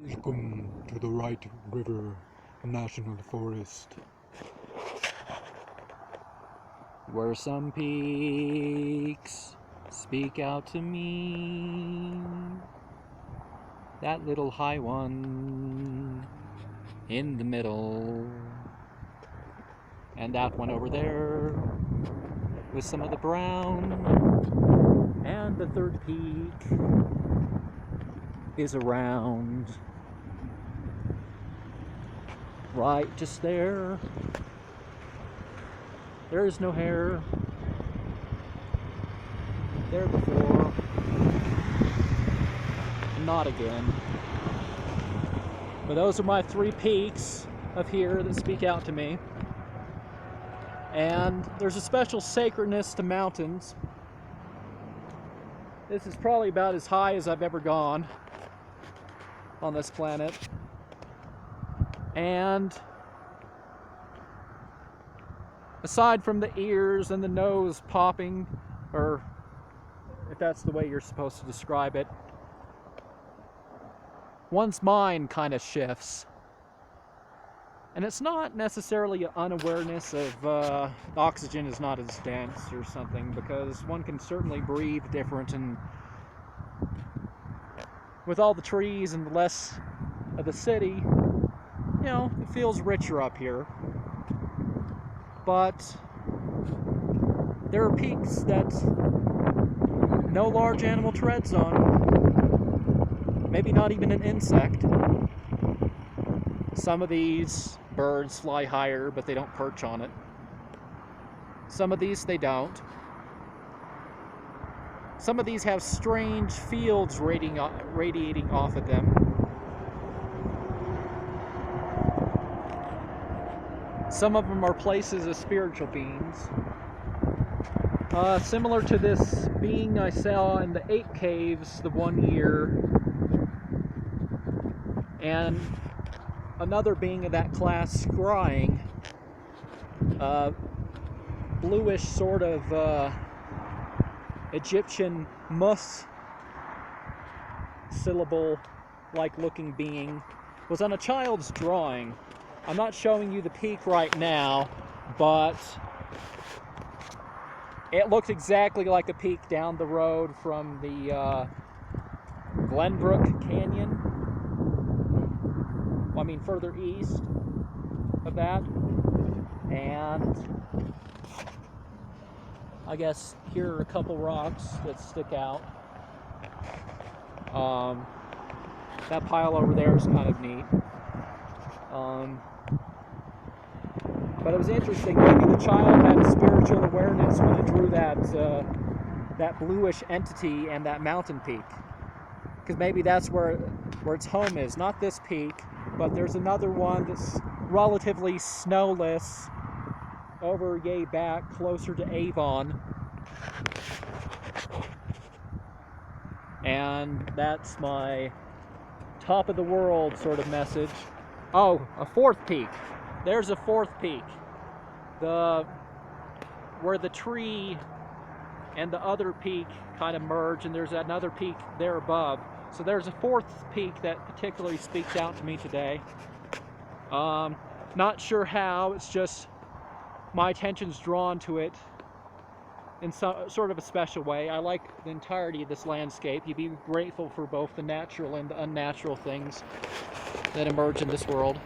Welcome to the Wright River National Forest, where some peaks speak out to me. That little high one in the middle, and that one over there with some of the brown, and the third peak is around right just there. There is no hair there before, not again. But those are my three peaks of here that speak out to me. And there's a special sacredness to mountains. This is probably about as high as I've ever gone on this planet. And aside from the ears and the nose popping, or if that's the way you're supposed to describe it, one's mind kind of shifts. And it's not necessarily an unawareness of oxygen is not as dense or something, because one can certainly breathe different, and with all the trees and the less of the city, you know, it feels richer up here. But there are peaks that no large animal treads on. Maybe not even an insect. Some of these birds fly higher, but they don't perch on it. Some of these they don't. Some of these have strange fields radiating off of them. Some of them are places of spiritual beings. Similar to this being I saw in the 8 caves the one year, and another being of that class scrying, bluish sort of Egyptian mus syllable like looking being, was on a child's drawing. I'm not showing you the peak right now, but it looks exactly like a peak down the road from the Glenbrook Canyon. I mean, further east of that. And I guess here are a couple rocks that stick out. That pile over there is kind of neat. But it was interesting. Maybe the child had a spiritual awareness when it drew that bluish entity and that mountain peak, because maybe that's where its home is. Not this peak, but there's another one that's relatively snowless over yay back closer to Avon, and that's my top of the world sort of message. Oh, a fourth peak. There's a fourth peak. Where the tree and the other peak kind of merge, and there's another peak there above. So there's a fourth peak that particularly speaks out to me today. Not sure how, it's just my attention's drawn to it in sort of a special way. I like the entirety of this landscape. You'd be grateful for both the natural and the unnatural things that emerge in this world.